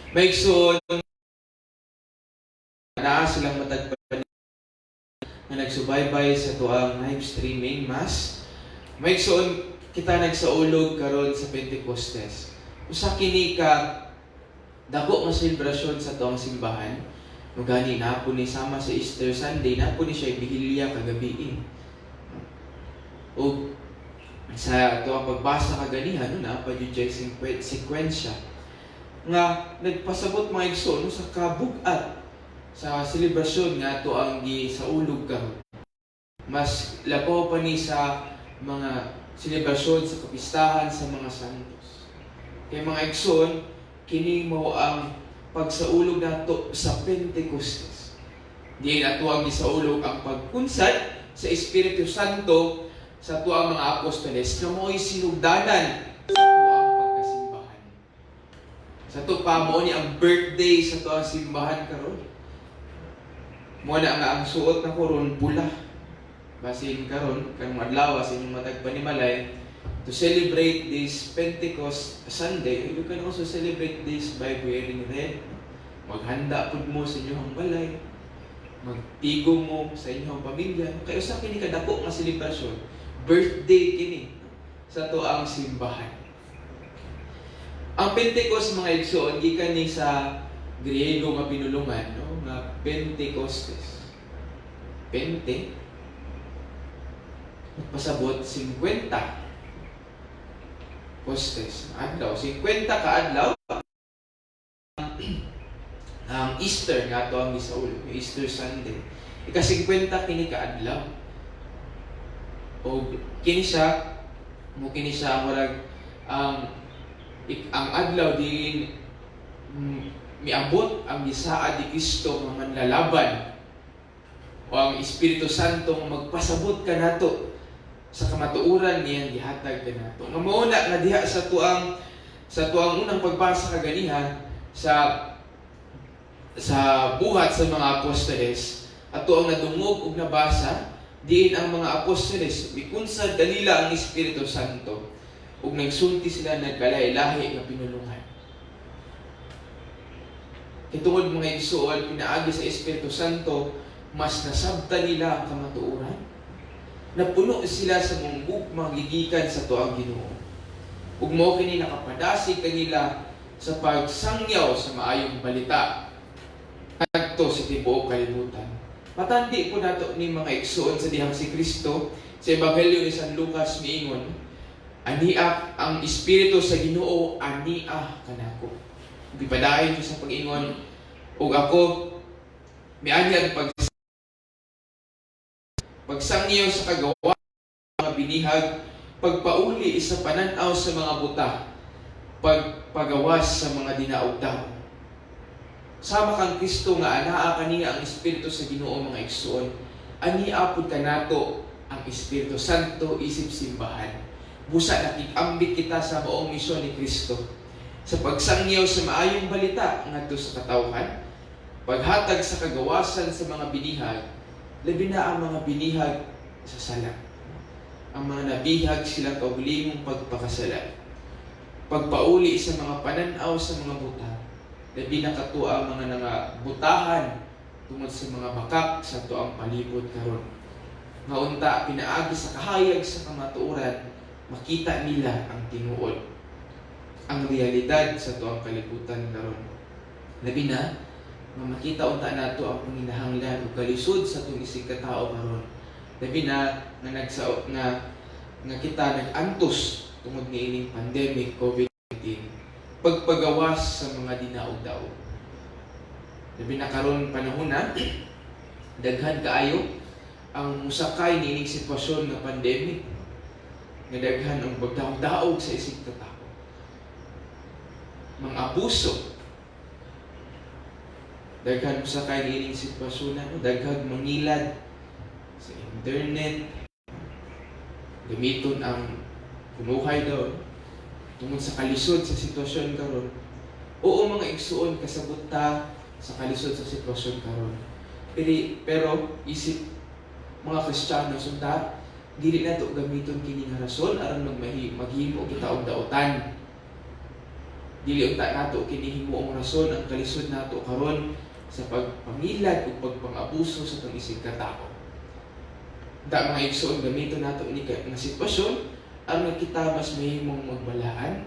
Maigsoon naa silang matagpan nga nagsubaybay sa tuang live streaming mass. Maigsoon kita nagsaulog karon sa Pentecostes. Usa kini ka dako nga selebrasyon sa tuang simbahan. Nugani na po ni sama sa Easter Sunday, na po ni siya bihilya kagabi. O sa tuang pagbasa kaganihan, na pa yung sekwensya nga nagpasabot mga igsoon sa kabugat sa selebrasyon nga to ang gisaulog karon. Mas labaw pa ni sa mga selebrasyon sa kapistahan sa mga santos. Kay mga igsoon, kini mao ang pagsaulog nato sa Pentecostes. Diin ato ang gisaulog ang pagkunsad sa Espiritu Santo sa tuang mga apostoles na mo'y sinugdanan sa tuang pagkasimbahan. Sa to pa mo ni ang birthday sa tuang simbahan karon. Mo na nga ang suot na koron pula. Basin karon kanang adlaw sa inyong matag panimalay to celebrate this Pentecost Sunday. You can also celebrate this by wearing red. Maghanda pud mo sa inyong balay. Magtigo mo sa inyong pamilya. Kaya usa kini kadako nga selebrasyon. Birthday kini sa tuang simbahan. Ang Pentecost mga igsoon gikan ni sa Griego nga pinulungan, no, nga Pentecostes. Pente pasabot 50 Costes adlaw, 50 ka adlaw ang Easter nga to ang gisaulog, Easter Sunday. Ika-50 kini ka adlaw. O kini siya murag ang adlaw din miabot ang gisaad ni Kristo nga manlalaban o ang Espiritu Santo nga magpasabot kanato sa kamatuoran niyang gihatag kanato. Nga mao na nga diha sa tuang unang pagbasa kaganihan sa buhat sa mga apostoles ato ang nadungog ug nabasa diin ang mga apostoles mikunsad kanila ang Espiritu Santo ug nagsulti sila nagkalay-lahi nga pinulungan. Kitungod mga igsoon pinaagi sa Espiritu Santo mas nasabtan nila ang kamatuoran. Napuno sila sa mungkuk gigikan sa tuang Ginoo. Ug mao kini nakapadasig kanila sa pagsangyaw sa maayong balita kadto sa tibuok kalibutan. Matandi po nato ni mga igsoon sa dihang si Kristo sa Ebanghelyo ni San Lucas miingon, ania ang Espiritu sa Ginoo ania kanako. Gipadayon ko sa pag-ingon ug ako mianyag pagsangyaw sa kagawa mga binihag, pagpauli sa pananaw sa mga buta, pagpagawas sa mga dinaog-daog. Sama kang Kristo nga anaa kaniya ang Espiritu sa Ginoo mga igsoon, ania pud kanato ang Espiritu Santo isip simbahan. Busa nakikambit kita sa maong misyon ni Kristo sa pagsangyaw sa maayong balita ngadto sa katawhan, paghatag sa kagawasan sa mga binihag, labi na ang mga binihag sa sala. Ang mga nabihag sila kaugalimong pagpakasala. Pagpauli sa mga pananaw sa mga buta, labi na katua ang mga butahan tungod sa mga bakak sa tuang palibot karon. Maunta pinaagi sa kahayag sa kamatuoran, makita nila ang tinuod, ang realidad sa tuang kalibutan karon. Labi na makita unta nato ang panginahanglan ug kalisod sa atong isig katao karon. Labi na nga kita nag-antos tungod niining pandemic COVID-19, pagpagawas sa mga dinaog-daog. Labi na karon panahon na daghan kaayo ang musakay niining sitwasyon nga pandemic, nga daghan ang pagdaog-daog sa isig katao, mga abuso. Daghan sa kay niining sitwasyon na daghang mangilad sa internet, gamiton ang kunuhay daw tungod sa kalisod sa sitwasyon karon. Oo mga igsuon kasabot ta sa kalisod sa sitwasyon karon. Pero isip mga Kristiyano sunta dili nato gamiton kini nga rason aron maghimo kita og daotan Dili unta nato kini himuong rason ang kalisod nato karon sa pagpangilad o pagpang-abuso sa tong isig ka tao. Da mga igsoon gamiton nato ni nga sitwasyon aron kita mas mahimong magbalaan.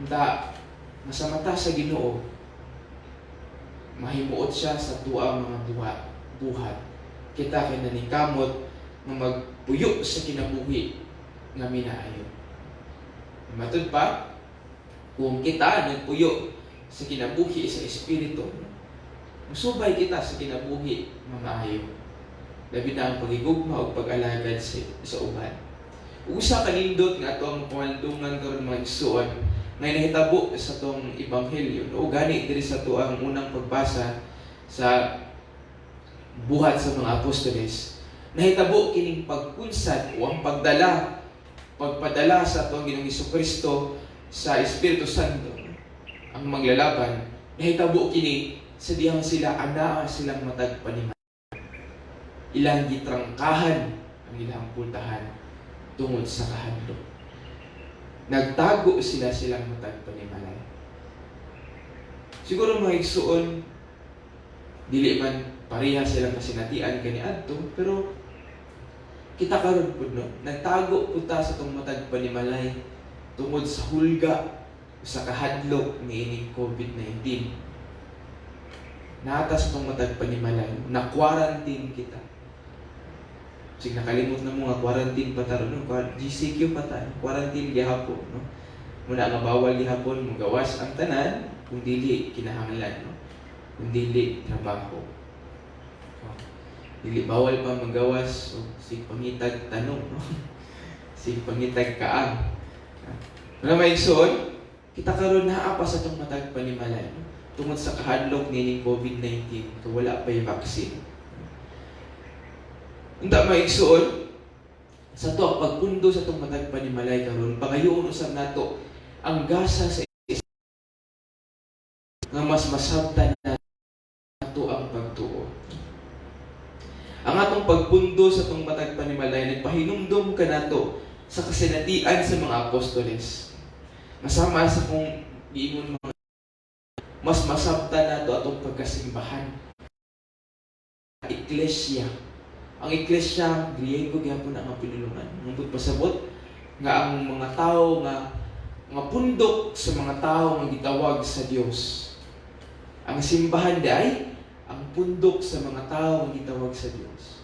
Da sa mata sa Ginoo mahimuot siya sa tuang mga buhat. Kita kay nanikamot nga magpuyo sa kinabuhi nga minaayo. Matud pa, kung kita nagpuyo sa kinabuhi sa Espiritu, musubay kita sa kinabuhi nga maayo. Labi na ang pagigugma o pag-alagad sa uban. Usa kanindot nga atong pamaldungan karon mga igsoon nga nahitabo sa tong ebanghelyo. O gani diri sa tuang unang pagbasa sa buhat sa mga apostoles. Nahitabo kining pagkunsad o ang pagpadala sa atong Ginoong Hesukristo sa Espiritu Santo ang maglalaban. Nahitabo kini sa dihang sila ana silang matag panimay. Ilang gitrangkahan ang ilang pultahan tungod sa kahadlok. Nagtago silang matag panimalay. Siguro mga igsuon, dili man pareha silang kasinatian kaniadto, pero kita karon pud no, nagtago pud ta sa tong matag panimalay tungod sa hulga sa kahadlok niining COVID-19. Naatas tong matag panimalay, na quarantine kita. Sig nakalimot na mo nga quarantine pa ta ron, GCQ pa ta, quarantine gihapon, no. Muna nga bawal gihapon mo gawas ang tanan kung dili kinahanglan, no. Kung dili trabaho. Dili bawal pa magawas o sig pangitag tanong, no. Sig pangitag kaang. Wala may igsoon, kita karon naa pa sa tong matag panimalay, no? Tungod sa kahadlok nining COVID-19 kay wala pa yung vaccine. Unta may igsoon, sa to ang pagpundo sa tong matag panimalay karon, pangayoon usab nato ang gasa sa nga mas masabtan nato ang pagtuo. Ang atong pagpundo sa tong matag panimalay nagpahinumdom kanato sa kasinatian sa mga apostoles. Masama sa kung giingon mga mas masabtan nato atong pagkasimbahan. Iglesia. Ang iglesia, Griego gyapon ang pinulungan. Ngunit pasabot nga ang mga tao nga pundok sa mga tao nga gitawag sa Dios. Ang simbahan day ang pundok sa mga tao nga gitawag sa Dios.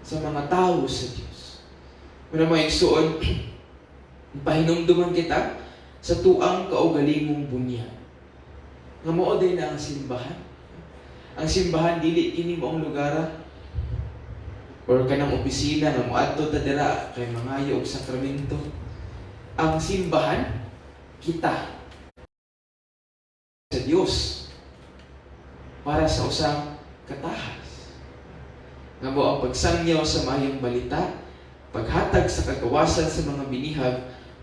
Sa mga tao sa Dios. Muna mga igsoon, pahinumduman kita sa tuang kaugalingong bunya. Nga mao din na ang simbahan. Ang simbahan dili kini maong lugar or kanang opisina nga moadto ta dira kay mangayo og sakramento. Ang simbahan kita sa Dios para sa usang katahas. Nga mao ang pagsangyaw sa maayong balita, paghatag sa kagawasan sa mga binihag,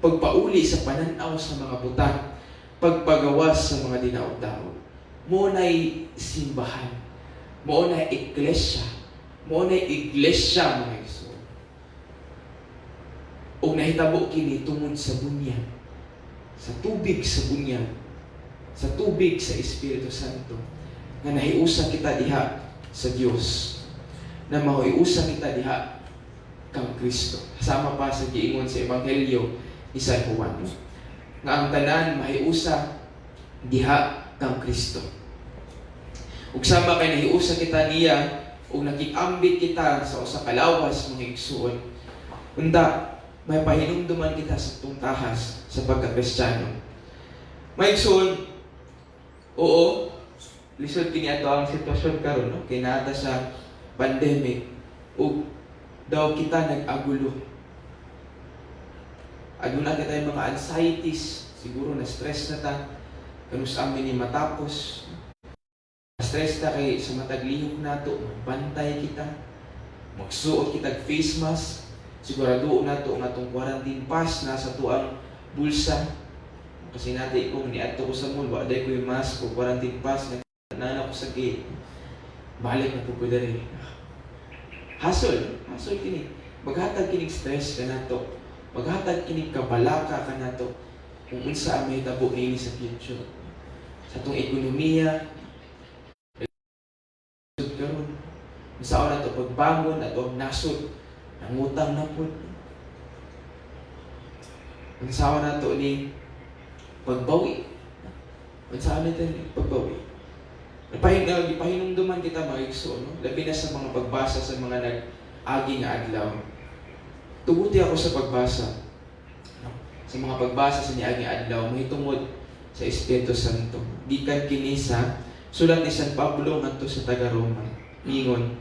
pagpauli sa pananaw sa mga butang, pagpagawas sa mga dinaog-daog. Mo na'y simbahan. Mo na'y iglesia. Mo na'y iglesia mga igsoon. O nahitabo kini tungod sa bunyag. Sa tubig sa bunyag. Sa tubig sa Espiritu Santo. Nga nahiusa kita diha sa Dios. Na mahiusa kita diha kang Kristo. Kasama pa sa giingon sa Ebanghelyo ni San Juan. Nga ang tanan mahiusa diha kang Kristo. Ug sama kay nahiusa kita niya ug nakikambit kita sa usa ka lawas mga igsuon. Unda may pahinumduman kita sa tungtahas sa pagka-Kristiyano. May igsuon, oo, lisod kini ato ang sitwasyon karon, no? Kay nata sa pandemic ug daw kita nag-agulo. Aduna kita mga anxieties, siguro na stress na ta, kanus amin ni matapos. Stress ta kay sa mataglihok nato, magbantay kita, magsuot kita face mask, sigurado nato nga atong quarantine pass na sa tuang bulsa. Kasi natin kung niadto ko sa mall, waday ko yung mask o quarantine pass, nana ko sa gate, balik na po ko dali. Hassle kini. Maghatag kinig stress ka nato. Maghatag kinig kabalaka ka nato. kung unsa ang mahitabo niini sa future. Sa atong ekonomiya, karon sa na to pagbangon at og nasod, nangutang na pud. Ang sawa na to ni pagbawi. Ang sawa na to ni pagbawi. Ipahinumduman kita mga igsoon, no? Labi na sa mga pagbasa sa mga nag-agi nga adlaw. Tuguti ako sa pagbasa. Sa mga pagbasa sa niagi adlaw, mahitungod sa Espiritu Santo. Gikan kini sa sulat ni San Pablo ngadto sa taga-Roma. Mingon,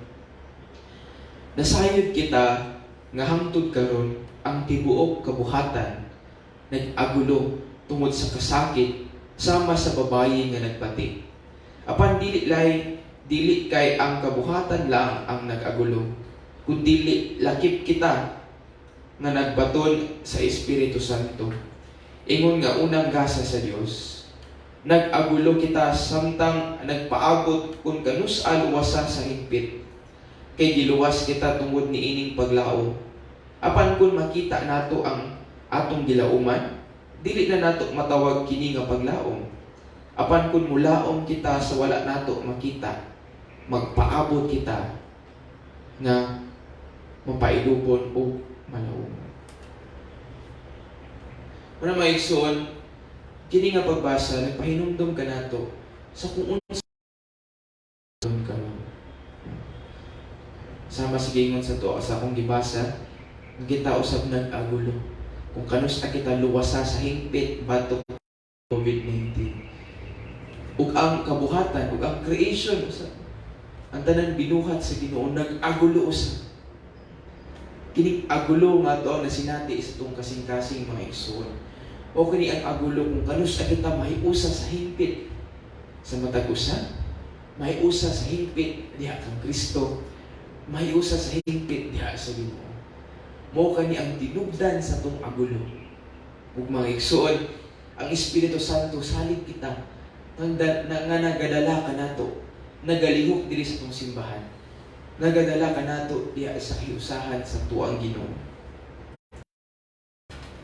nasayod kita nga hangtod karon ang tibuok kabuhatan nag-agulo tungod sa kasakit sama sa babayi nga nagpati. Apan dili kay ang kabuhatan lang ang nag-agulo, kundi lakip kita nga nagbaton sa Espiritu Santo. Ingon nga unang gasa sa Dios. Nag-agulo kita samtang nagpaabot kung kanus-a luwasa sa higpit. Kay giluwas kita tungod niining paglao. Apan kung makita nato ang atong gilauman, dili na nato matawag kini nga paglaom. Apan kung mulaom kita sa wala nato makita, magpaabot kita nga mapailubon o malaom. Una maigsoon, kini nga pagbasa, nagpahinumdum ka nato sa kung unsa ka lang. Sama sa gingon sa to, sa akong gibasa, kita usab nag-agulo. Kung kanusta kita luwasa sa hingpit batok COVID-19. Ug ang kabuhatan, ug ang creation, ang tanan binuhat sa Ginoo nag-agulo usab. Kini agulo nga to na sinati sa itong kasing-kasing mga igsoon. O kini ang agulo kung kanusta kita mahiusa sa hingpit sa matag usa, mahiusa sa hingpit diha kang Kristo, mahiusa sa hingpit diha sa Ginoo. Mao kani ang tinubdan sa itong agulo. Ug mga igsoon, ang Espiritu Santo salig kita nga nagadala ka nato, nagalihok diri sa itong simbahan. Nagadala ka nato diha sa hiusahan sa tuang Ginoo.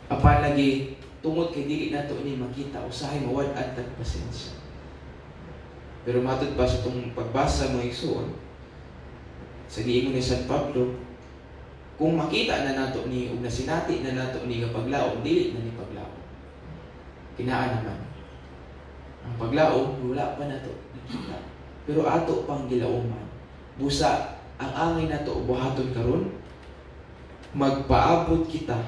Apan lagi tungod kay dili nato ni makita usahay mawad-ad tag pasensya. Pero matud pa sa itong pagbasa mga igsoon, sa giingon ni San Pablo, kung makita na nato ni ug nasinati na nato ni nga paglaom, dili na ni paglaom. Kinaan naman. Ang paglaom wala pa nato nakita. Pero ato pang gilauman. Busa ang angay nato buhaton karon, magpaabot kita,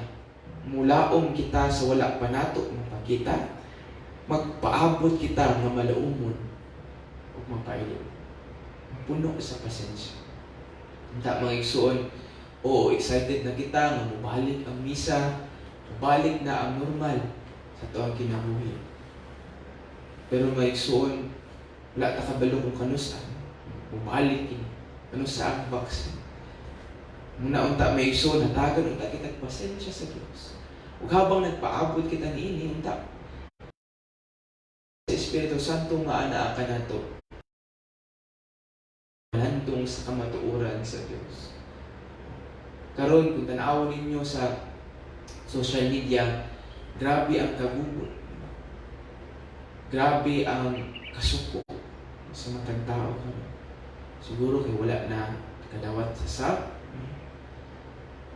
mulaom kita sa wala pa nato mapakita, magpaabot kita nga malaumon ug mapailom. Puno sa pasensya. Hindi mga igsoon, excited na kita nga mabalik ang misa, mabalik na ang normal sa tuang kinabuhi. Pero mga igsoon, wala ta kabalo kung kanusa, mabalik kini. Ano sa ang vaccine? Muna unta may igsoon, natagan unta kita pasensya sa Dios. Ug habang nagpaabot kita niini, unta sa Espiritu Santo nga anaa ka nato. Landong sa kamatuoran sa Dios. Karon kung tan-awon ninyo sa social media, grabe ang kagubot. Grabe ang kasuko sa matag tao. Siguro kay wala na kadawat sa sab.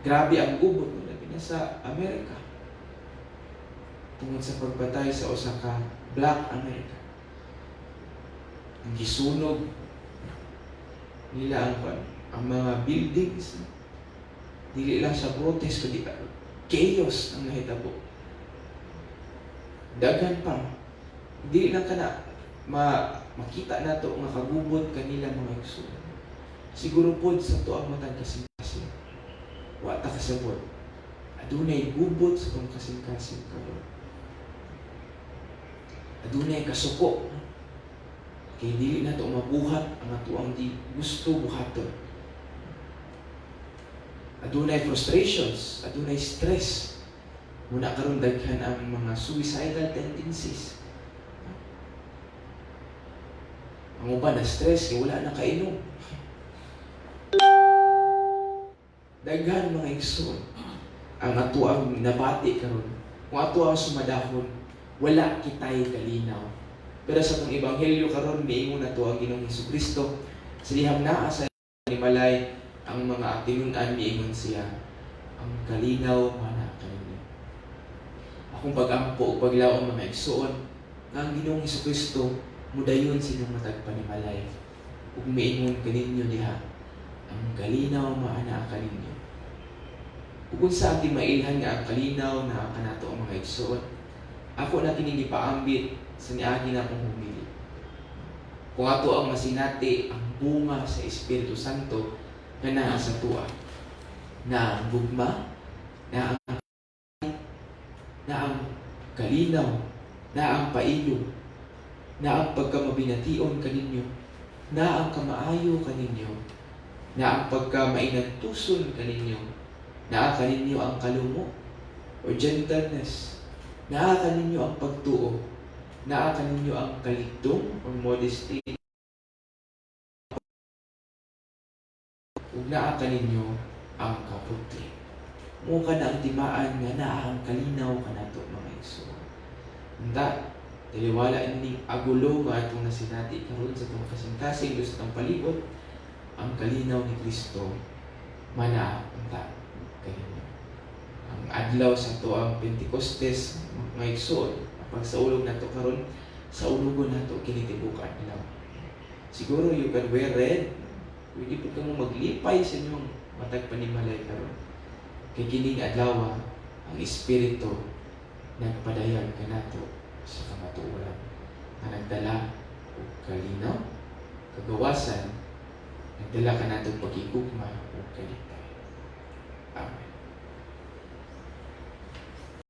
Grabe ang gubot labi na sa Amerika. Tungod sa pagpatay sa usa ka Black America. Ang gisunog nila ang mga buildings. Dili lang sa protest, kundi chaos ang nahitabo. Daghan pa. Dili lang ka na makita nato nga kagubot kanila mga igsoon. Siguro pod sa tuang matag kasing-kasing. Wa ta kasabot. Adunay gubot sa tong kasing-kasing karon. Adunay kasuko. Kay dili nato mabuhat ang atuang di gusto buhaton. Adunay frustrations, adunay stress. Muna karon daghan ang mga suicidal tendencies. Ang uban na stress kay wala na kainom. Daghan mga igsoon ang atuang nabati karon. Kung ato ang sumadahon, wala kitay kalinaw. Pero sa itong ebanghelyo karon miingon na to ang Ginoong Hesukristo, sa dihang naa sa Malay, ang mga atinunan miingon siya, ang kalinaw mana kaninyo. Akong pag-ampo o paglaom mga igsuon, nga ang Ginoong Hesukristo, mudayon silang matag panimalay. Ug miingon kaninyo diha, ang kalinaw maana kaninyo. Ug kung sa ating mailhan nga ang kalinaw na kanato ang mga igsuon, ako na kining gipaambit sa niagi na akong humili. Kung ato ang masinati ang bunga sa Espiritu Santo na naa sa tuwa, na ang bugma, na ang kalinaw, na ang pailog, na ang pagkamabination kaninyo, na ang kamaayo kaninyo, na ang pagkamainantuson kaninyo, na kaninyo ang kalumo o gentleness, na kaninyo ang pagtuo, na kaninyo ang kaligdong o modesty, ug naa kaninyo ang kaputri. Mukha na ang timaan nga naa ang kalinaw kanato mga igsoon. Handa, tiliwala ini agulo nga atong nasinati karon sa itong kasing-kasing gusto ng palibot, ang kalinaw ni Kristo mana unta kaninyo. Ang adlaw sa to ang Pentecostes mga igsoon, pagsaulog nato karon sa ulugon nato kini tibuok adlaw. Siguro you can wear red, pwede po kang maglipay sa inyong matag panimalay karon. Kay kining adlaw ang Espiritu nagpadayag kanato sa kamatuoran nga nagdala og kalinaw, kagawasan, nagdala kanato pagigugma ug kalipay. Amen.